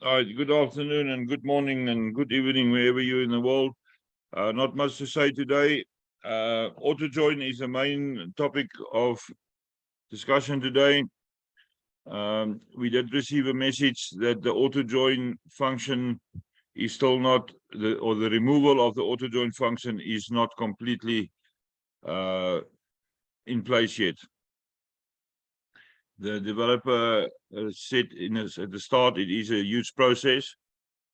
Good afternoon and good morning and good evening, wherever you're in the world. Not much to say today. Auto join is the main topic of discussion today. We did receive a message that the auto join function is still not, the removal of the auto join function is not completely in place yet. The developer said at the start it is a huge process,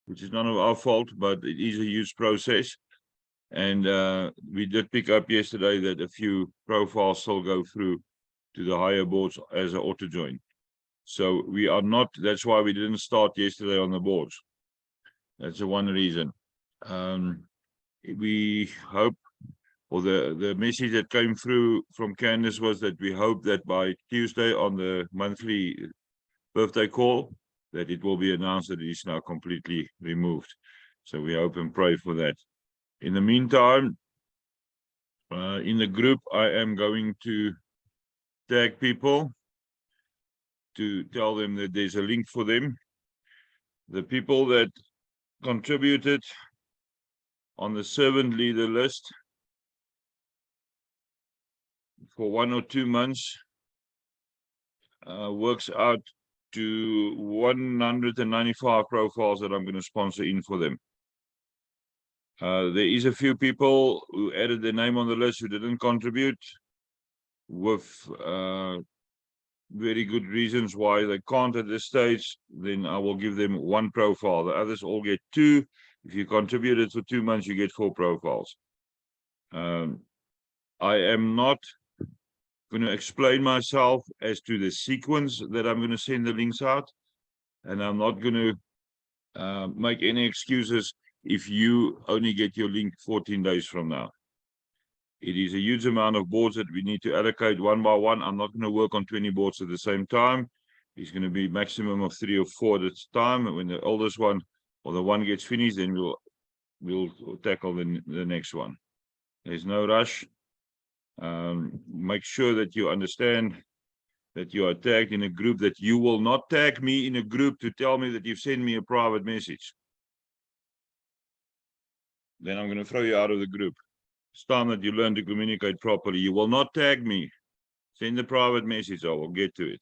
which is none of our fault, but it is a huge process. And we did pick up yesterday that a few profiles still go through to the higher boards as an auto join. So we are not, that's why we didn't start yesterday on the boards. That's the one reason. We hope, or the message that came through from Candace was that we hope that by Tuesday on the monthly birthday call, that it will be announced that it is now completely removed. So we hope and pray for that. In the meantime, in the group, I am going to tag people to tell them that there's a link for them. The people that contributed on the servant leader list for 1 or 2 months works out to 195 profiles that I'm going to sponsor in for them. There is a few people who added their name on the list who didn't contribute with very good reasons why they can't at this stage. Then I will give them 1 profile. The others all get 2. If you contributed for 2 months, you get 4 profiles. I am not going to explain myself as to the sequence that I'm going to send the links out, and I'm not going to make any excuses if you only get your link 14 days from now. It is a huge amount of boards that we need to allocate one by one. I'm not going to work on 20 boards at the same time. It's going to be maximum of 3 or 4 at a time. And when the oldest one or the one gets finished, then we'll tackle the next one. There's no rush. Make sure that you understand that you are tagged in a group, that you will not tag me in a group to tell me that you've sent me a private message. Then I'm going to throw you out of the group. It's time that you learn to communicate properly. You will not tag me. Send a private message. I will get to it.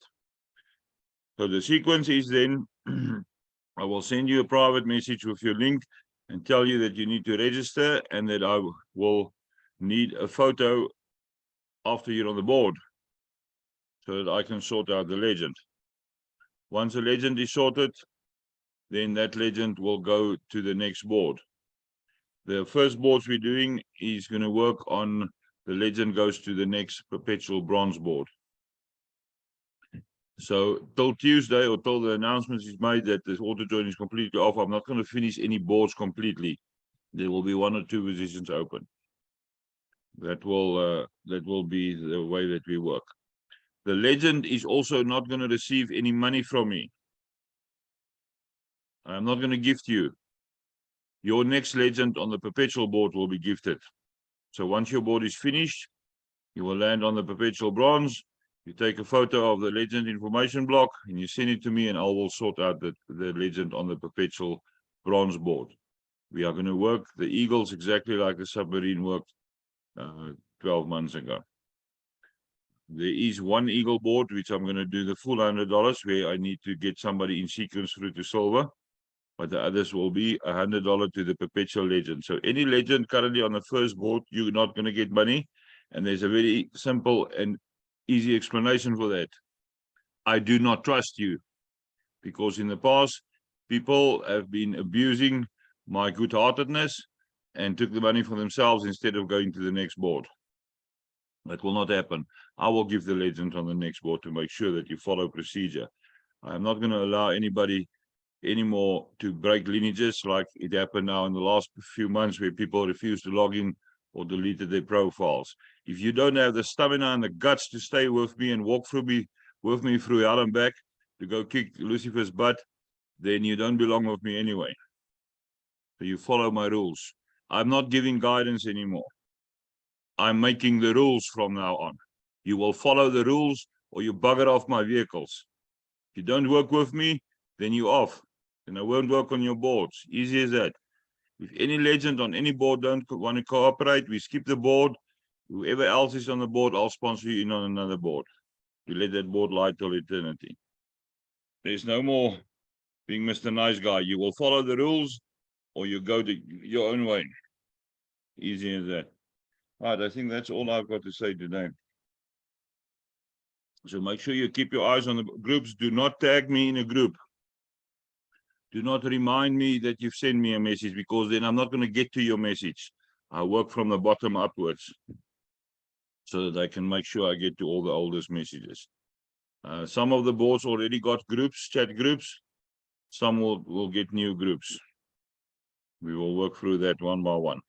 So the sequence is then I will send you a private message with your link and tell you that you need to register, and that I will need a photo after you're on the board so that I can sort out the legend. Once the legend is sorted, then that legend will go to the next board. The first boards we're doing is going to work on the legend goes to the next perpetual bronze board. So till Tuesday, or till the announcement is made that this auto join is completely off, I'm not going to finish any boards completely. There will be 1 or 2 positions open. That will be the way that we work. The legend is also not going to receive any money from me. I'm not going to gift you. Your next legend on the perpetual board will be gifted. So once your board is finished, you will land on the perpetual bronze. You take a photo of the legend information block and you send it to me, and I will sort out the legend on the perpetual bronze board. We are going to work the Eagles exactly like the submarine worked 12 months ago. There is 1 Eagle board, which I'm going to do the full $100, where I need to get somebody in sequence through to silver. But the others will be $100 to the perpetual legend. So any legend currently on the first board, you're not going to get money. And there's a very simple and easy explanation for that. I do not trust you, because in the past, people have been abusing my good-heartedness and took the money for themselves instead of going to the next board. That will not happen. I will give the legend on the next board to make sure that you follow procedure. I'm not going to allow anybody anymore to break lineages like it happened now in the last few months, where people refuse to log in or deleted their profiles. If you don't have the stamina and the guts to stay with me and walk with me through hell and back to go kick Lucifer's butt, then you don't belong with me anyway. So you follow my rules. I'm not giving guidance anymore. I'm making the rules from now on. You will follow the rules or you bugger off my vehicles. If you don't work with me, then you're off. then I won't work on your boards. Easy as that. If any legend on any board don't want to cooperate, we skip the board. Whoever else is on the board, I'll sponsor you in on another board. We let that board lie till eternity. There's no more being Mr. Nice Guy. You will follow the rules or you go your own way. Easy as that. All right, I think that's all I've got to say today. So make sure you keep your eyes on the groups. Do not tag me in a group. Do not remind me that you've sent me a message, because then I'm not going to get to your message. I work from the bottom upwards so that I can make sure I get to all the oldest messages. Some of the boards already got groups, chat groups. Some will get new groups. We will work through that one by one.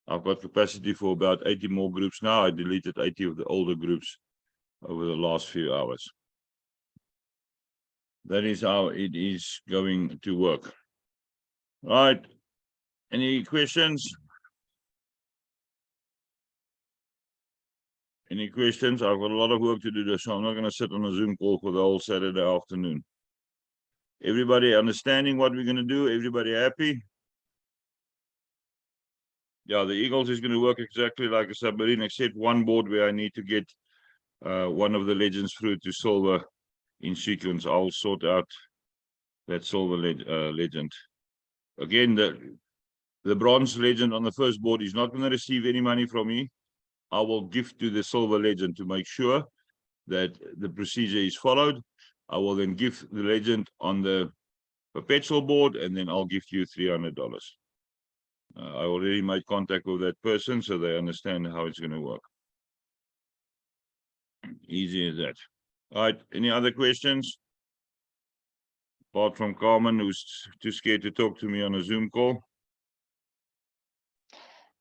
I've got capacity for about 80 more groups now. I deleted 80 of the older groups over the last few hours. That is how it is going to work. All right. Any questions? Any questions? I've got a lot of work to do, so I'm not going to sit on a Zoom call for the whole Saturday afternoon. Everybody understanding what we're going to do? Everybody happy? Yeah, the Eagles is going to work exactly like a submarine, except one board where I need to get one of the legends through to silver in sequence. I'll sort out that silver legend. Again, the bronze legend on the first board is not going to receive any money from me. I will give to the silver legend to make sure that the procedure is followed. I will then give the legend on the perpetual board, and then I'll give you $300. I already made contact with that person, so they understand how it's going to work. Easy as that. All right, any other questions? Apart from Carmen, who's too scared to talk to me on a Zoom call.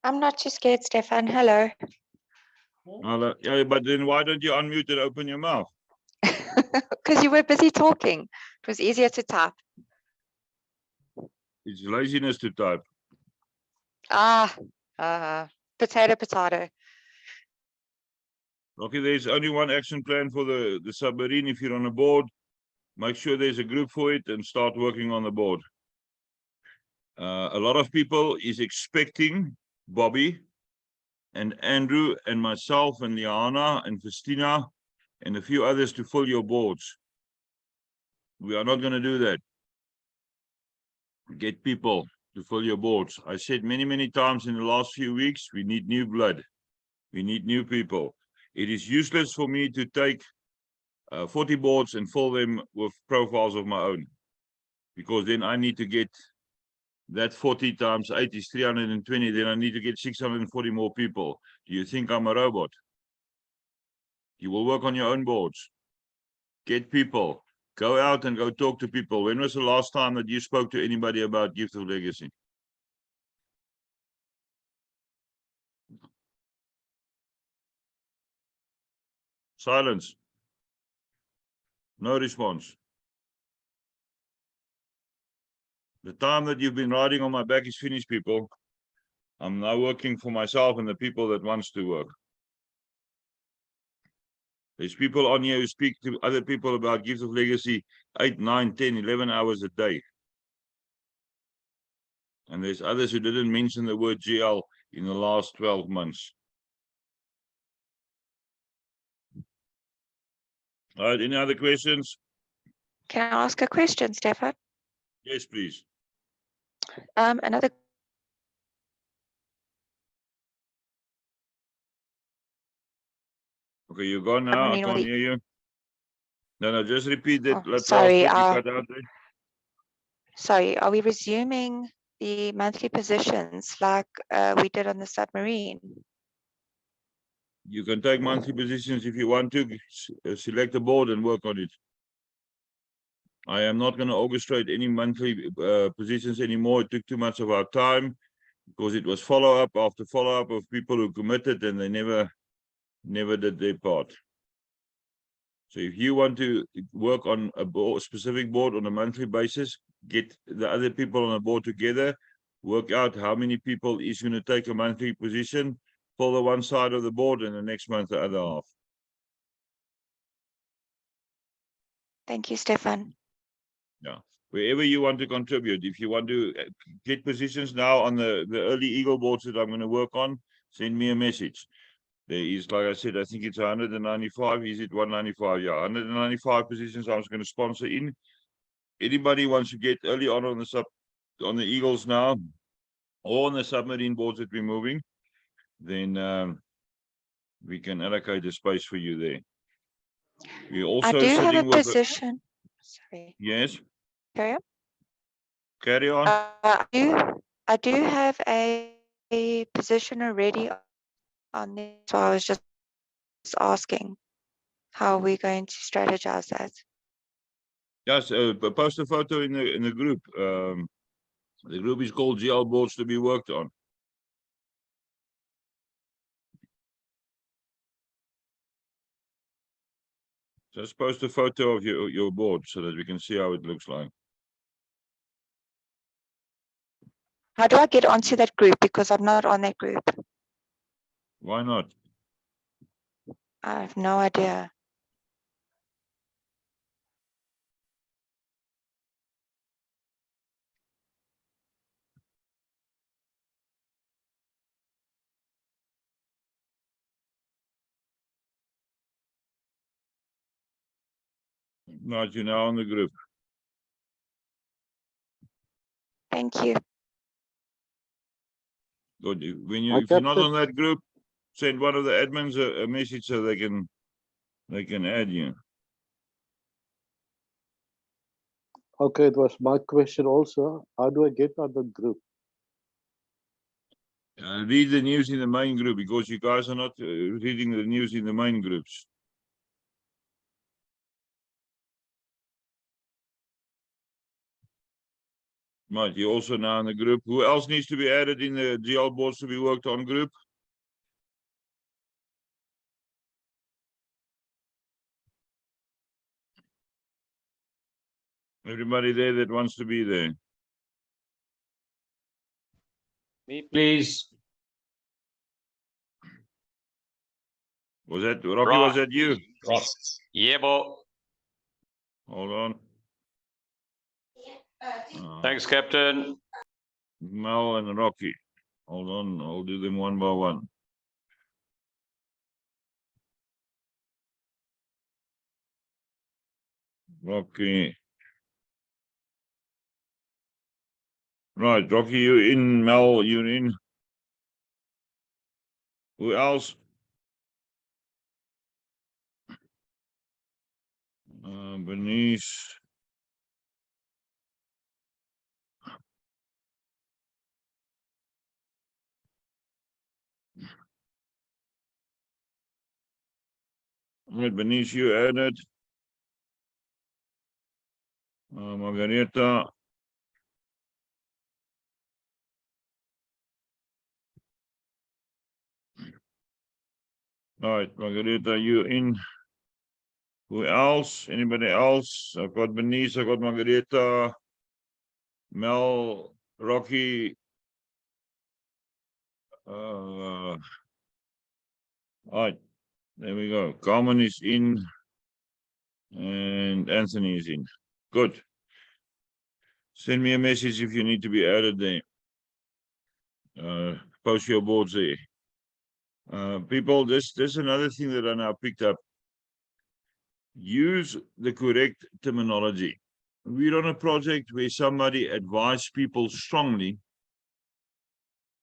I'm not too scared, Stefan. Hello. Hello. Yeah, but then why don't you unmute and open your mouth? Because you were busy talking. It was easier to type. It's laziness to type. Potato, potato. Okay, there's only one action plan for the submarine. If you're on a board, make sure there's a group for it and start working on the board. A lot of people is expecting Bobby and Andrew and myself and Liana and Christina and a few others to fill your boards. We are not going to do that. Get people to fill your boards. I said many, many times in the last few weeks, we need new blood. We need new people. It is useless for me to take 40 boards and fill them with profiles of my own, because then I need to get that 40 times 8 is 320. Then I need to get 640 more people. Do you think I'm a robot? You will work on your own boards. Get people. Go out and go talk to people. When was the last time that you spoke to anybody about Gift of Legacy? Silence. No response. The time that you've been riding on my back is finished, people. I'm now working for myself and the people that wants to work. There's people on here who speak to other people about Gift of Legacy 8, 9, 10, 11 hours a day. And there's others who didn't mention the word GL in the last 12 months. All right, any other questions? Can I ask a question, Stefan? Yes, please. Another. Okay, you're gone now. I can't hear you. No, just repeat that. Oh, sorry. Cut out there. Sorry, are we resuming the monthly positions like we did on the submarine? You can take monthly positions if you want to. Select a board and work on it. I am not going to orchestrate any monthly positions anymore. It took too much of our time because it was follow-up after follow-up of people who committed and they never did their part. So if you want to work on a specific board on a monthly basis, get the other people on the board together, work out how many people is going to take a monthly position, fill the one side of the board, and the next month the other half. Thank you, Stefan. Yeah. Wherever you want to contribute, if you want to get positions now on the early Eagle boards that I'm going to work on, send me a message. There is, like I said, I think it's 195. Is it 195? Yeah, 195 positions I was going to sponsor in. Anybody wants to get early on the Eagles now, or on the submarine boards that we're moving, then we can allocate a space for you there. We're I also do have a sitting with position. Sorry, yes, carry on. carry on. I do have a position already on this, so I was just asking how are we going to strategize that. Yes, post a photo in the group. The group is called GL boards to be worked on. Just post a photo of your board so that we can see how it looks like. How do I get onto that group? Because I'm not on that group. Why not? I have no idea. Not you now on the group. Thank you. Good. Hi, If you're not Captain. on that group, send one of the admins a message so they can add you. Okay, it was my question also. How do I get on the group? Read the news in the main group because you guys are not reading the news in the main groups. Right, you're also now in the group. Who else needs to be added in the GL boards to be worked on group? Everybody there that wants to be there. Me, please. Was that Rocky? Was that you? Rock. Yeah, bo. Hold on. Thanks, Captain. Mel and Rocky. Hold on, I'll do them one by one. Rocky. Right, Rocky, you in. Mel, you in. Who else? Bernice. Right, Bernice, you added. Margareta. All right, Margareta, you in. Who else? Anybody else? I've got Bernice, I've got Margareta, Mel, Rocky. All right, there we go. Carmen is in, and Anthony is in. Good. Send me a message if you need to be added there. Post your boards there. People, this is another thing that I now picked up. Use the correct terminology. We're on a project where somebody advised people strongly,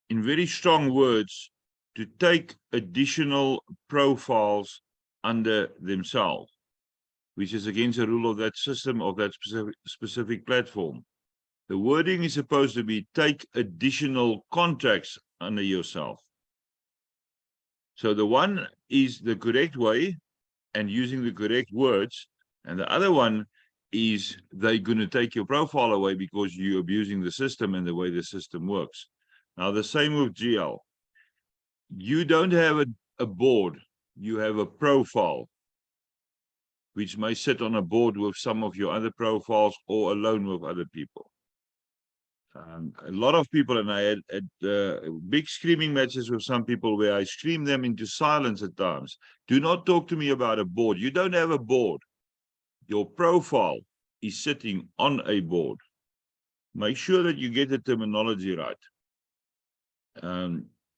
in very strong words, to take additional profiles under themselves, which is against the rule of that system, of that specific platform. The wording is supposed to be take additional contracts under yourself. So the one is the correct way and using the correct words, and the other one is they're going to take your profile away because you're abusing the system and the way the system works. Now, the same with GL. You don't have a board, you have a profile, which may sit on a board with some of your other profiles or alone with other people. A lot of people, and I had big screaming matches with some people where I scream them into silence at times. Do not talk to me about a board. You don't have a board. Your profile is sitting on a board. Make sure that you get the terminology right.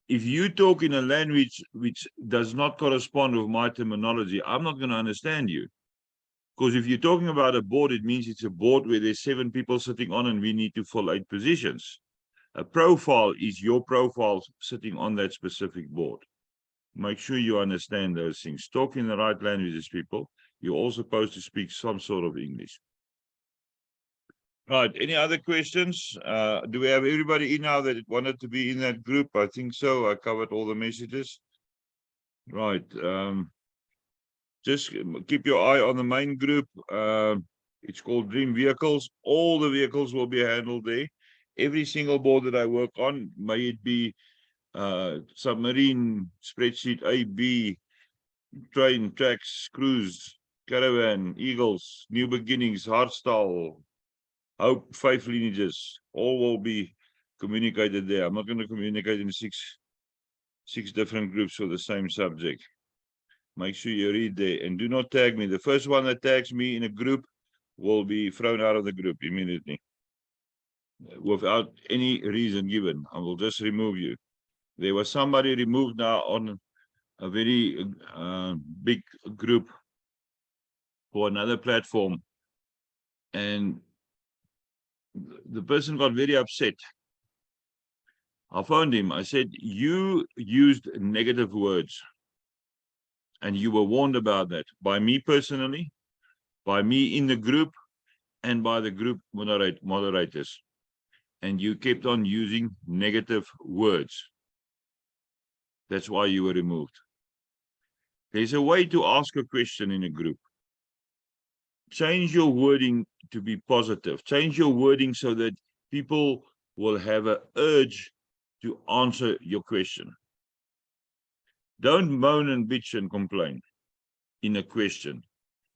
If you talk in a language which does not correspond with my terminology, I'm not going to understand you. Because if you're talking about a board, it means it's a board where there's 7 people sitting on and we need to fill 8 positions. A profile is your profile sitting on that specific board. Make sure you understand those things. Talk in the right languages, people. You're all supposed to speak some sort of English. Right, any other questions? Do we have everybody in now that wanted to be in that group? I think so. I covered all the messages. Right. Just keep your eye on the main group. It's called Dream Vehicles. All the vehicles will be handled there. Every single board that I work on, may it be submarine, spreadsheet A, B, train, tracks, cruise, caravan, eagles, new beginnings, hardstyle, hope, 5 lineages, all will be communicated there. I'm not going to communicate in six different groups for the same subject. Make sure you read there and do not tag me. The first one that tags me in a group will be thrown out of the group immediately without any reason given. I will just remove you. There was somebody removed now on a very big group for another platform, and the person got very upset. I phoned him. I said, you used negative words. And you were warned about that by me personally, by me in the group, and by the group moderators. And you kept on using negative words. That's why you were removed. There's a way to ask a question in a group. Change your wording to be positive. Change your wording so that people will have an urge to answer your question. Don't moan and bitch and complain in a question.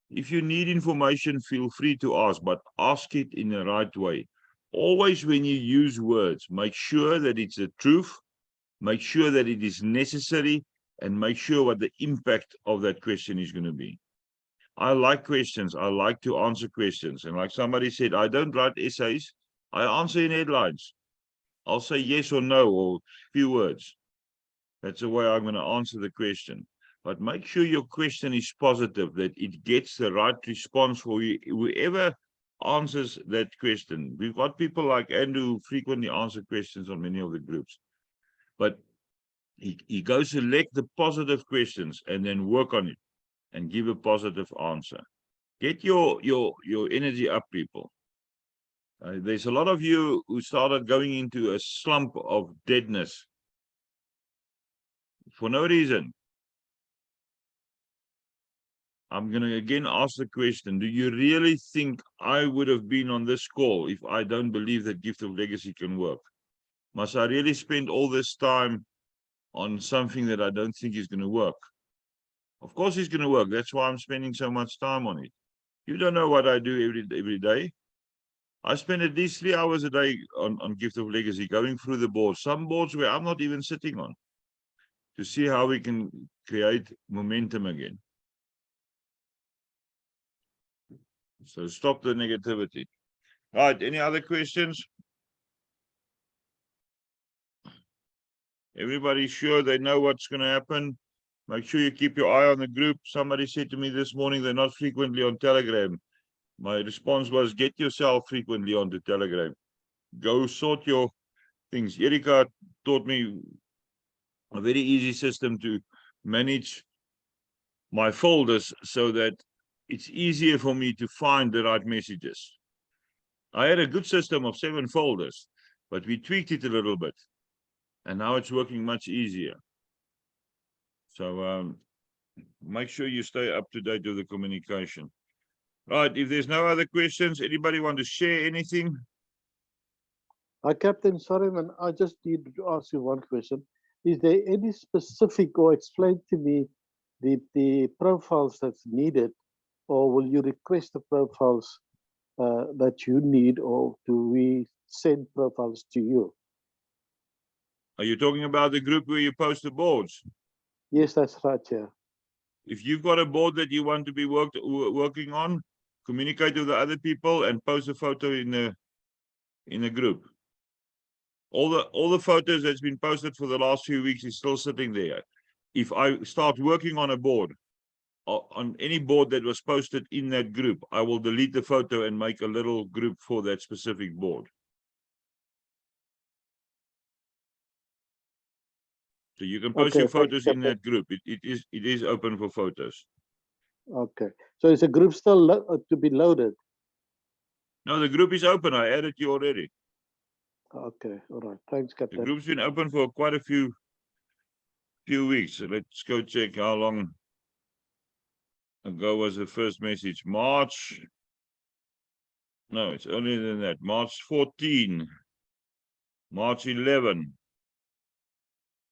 If you need information, feel free to ask, but ask it in the right way. Always when you use words, make sure that it's the truth, make sure that it is necessary, and make sure what the impact of that question is going to be. I like questions. I like to answer questions. And like somebody said, I don't write essays. I answer in headlines. I'll say yes or no or few words. That's the way I'm going to answer the question. But make sure your question is positive, that it gets the right response for you, whoever answers that question. We've got people like Andrew who frequently answer questions on many of the groups. But he goes select the positive questions and then work on it and give a positive answer. Get your energy up, people. There's a lot of you who started going into a slump of deadness for no reason. I'm going to again ask the question, do you really think I would have been on this call if I don't believe that Gift of Legacy can work? Must I really spend all this time on something that I don't think is going to work? Of course it's going to work. That's why I'm spending so much time on it. You don't know what I do every day. I spend at least 3 hours a day on Gift of Legacy, going through the boards, some boards where I'm not even sitting on, to see how we can create momentum again. So stop the negativity. Right, any other questions? Everybody sure they know what's going to happen? Make sure you keep your eye on the group. Somebody said to me this morning, they're not frequently on Telegram. My response was, get yourself frequently onto Telegram. Go sort your things. Erika taught me a very easy system to manage my folders so that it's easier for me to find the right messages. I had a good system of 7 folders, but we tweaked it a little bit. And now it's working much easier. So make sure you stay up to date with the communication. Right, if there's no other questions, anybody want to share anything? Captain, sorry, man, I just need to ask you one question. Is there any specific, or explain to me the profiles that's needed, or will you request the profiles that you need, or do we send profiles to you? Are you talking about the group where you post the boards? Yes, that's right, yeah. If you've got a board that you want to be working on, communicate with the other people and post a photo in a group. All the photos that's been posted for the last few weeks is still sitting there. If I start working on a board, on any board that was posted in that group, I will delete the photo and make a little group for that specific board. So you can post Okay, your thanks, photos in Captain. that group. It is open for photos. Okay, so is the group still to be loaded? No, the group is open. I added you already. Okay, all right. Thanks, The Captain. group's been open for quite a few weeks. So let's go check how long ago was the first message. March. No, it's earlier than that. March 14. March 11.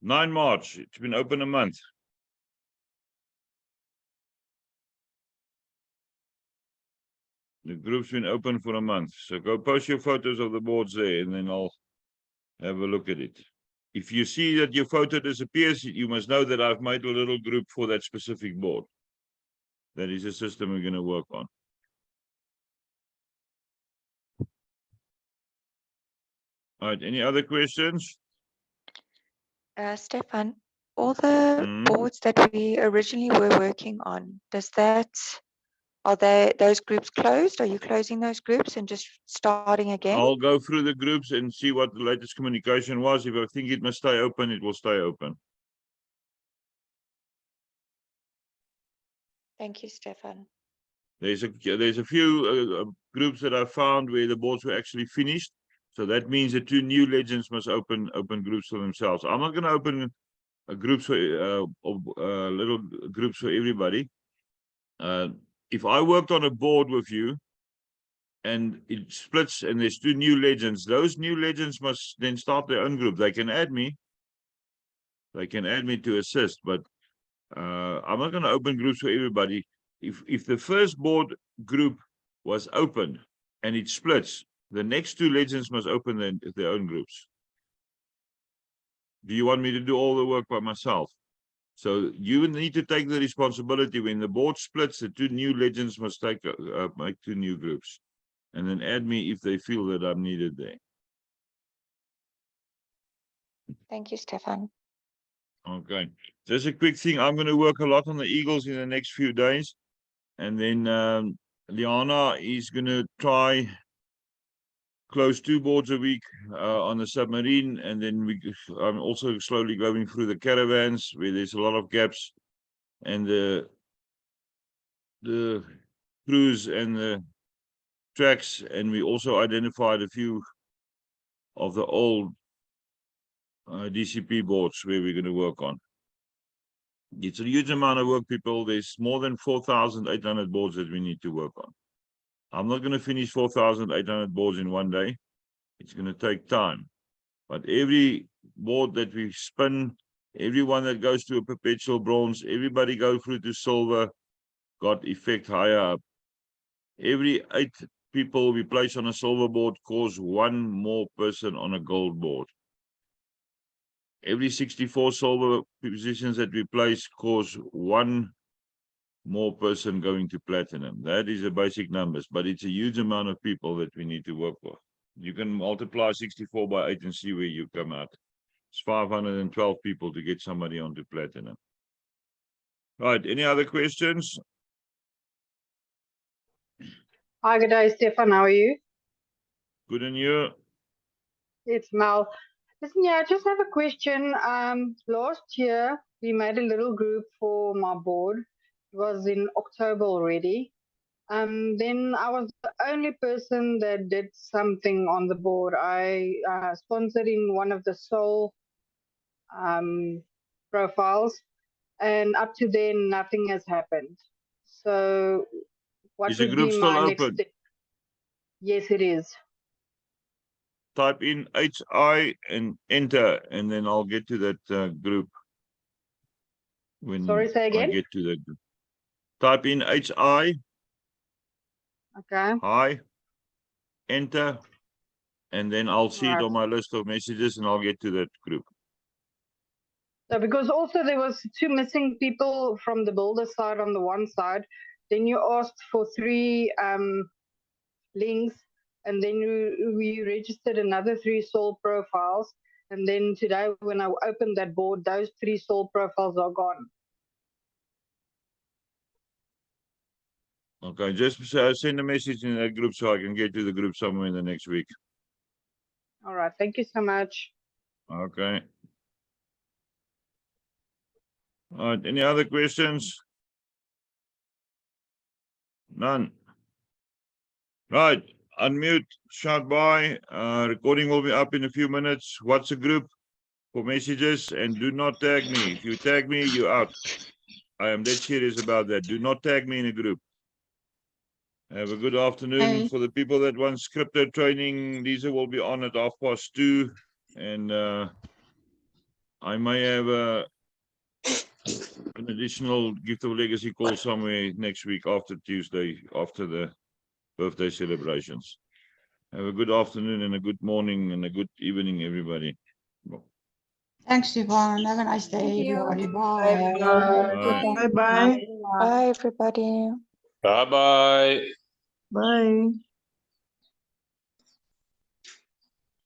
9 March. It's been open a month. The group's been open for a month. So go post your photos of the boards there and then I'll have a look at it. If you see that your photo disappears, you must know that I've made a little group for that specific board. That is a system we're going to work on. All right, any other questions? Stefan, all the boards that we originally were working on, are those groups closed? Are you closing those groups and just starting again? I'll go through the groups and see what the latest communication was. If I think it must stay open, it will stay open. Thank you, Stefan. There's a few groups that I found where the boards were actually finished. So that means the 2 new legends must open groups for themselves. I'm not going to open groups for little groups for everybody. If I worked on a board with you and it splits and there's 2 new legends, those new legends must then start their own group. They can add me. They can add me to assist, but I'm not going to open groups for everybody. If the first board group was open and it splits, the next 2 legends must open their own groups. Do you want me to do all the work by myself? So you need to take the responsibility. When the board splits, the 2 new legends must make 2 new groups and then add me if they feel that I'm needed there. Thank you, Stefan. Okay, just a quick thing. I'm going to work a lot on the Eagles in the next few days. And then Liana is going to try close 2 boards a week on the submarine. And then I'm also slowly going through the caravans where there's a lot of gaps. And the crews and the tracks. And we also identified a few of the old DCP boards where we're going to work on. It's a huge amount of work, people. There's more than 4,800 boards that we need to work on. I'm not going to finish 4,800 boards in one day. It's going to take time. But every board that we spin, everyone that goes to a perpetual bronze, everybody go through to silver, got effect higher up. Every 8 people we place on a silver board cause 1 more person on a gold board. Every 64 silver positions that we place cause 1 more person going to platinum. That is the basic numbers, but it's a huge amount of people that we need to work with. You can multiply 64 by 8 and see where you come out. It's 512 people to get somebody onto platinum. Right, any other questions? Hi, good day, Stefan. How are you? Good in you? It's Mel. Listen, yeah, I just have a question. Last year we made a little group for my board. It was in October already. Then I was the only person that did something on the board. I sponsored in one of the soul profiles, and up to then nothing has happened. So what Is the would group be still my next open? step? Yes, it is. Type in HI and enter, and then I'll get to that group. When Sorry, say again? I get to that group. Type in HI, Okay. hi, enter, and then I'll see it Right. on my list of messages and I'll get to that group. So because also there was 2 missing people from the builder side on the one side. Then you asked for 3 links, and then we registered another 3 soul profiles. And then today, when I opened that board, those 3 soul profiles are gone. Okay, just send a message in that group so I can get to the group somewhere in the next week. All right, thank you so much. Okay. All right, any other questions? None. Right, unmute, shout bye. Recording will be up in a few minutes. What's a group for messages, and do not tag me. If you tag me, you're out. I am dead serious about that. Do not tag me in a group. Have a good afternoon. Bye. For the people that want scripted training, Lisa will be on at 2:30, and I may have an additional gift of legacy call somewhere next week after Tuesday, after the birthday celebrations. Have a good afternoon and a good morning and a good evening, everybody. Thanks, Stefan. Have a nice day, everybody. Bye. Bye. Bye-bye. Bye, everybody. Bye-bye. Bye.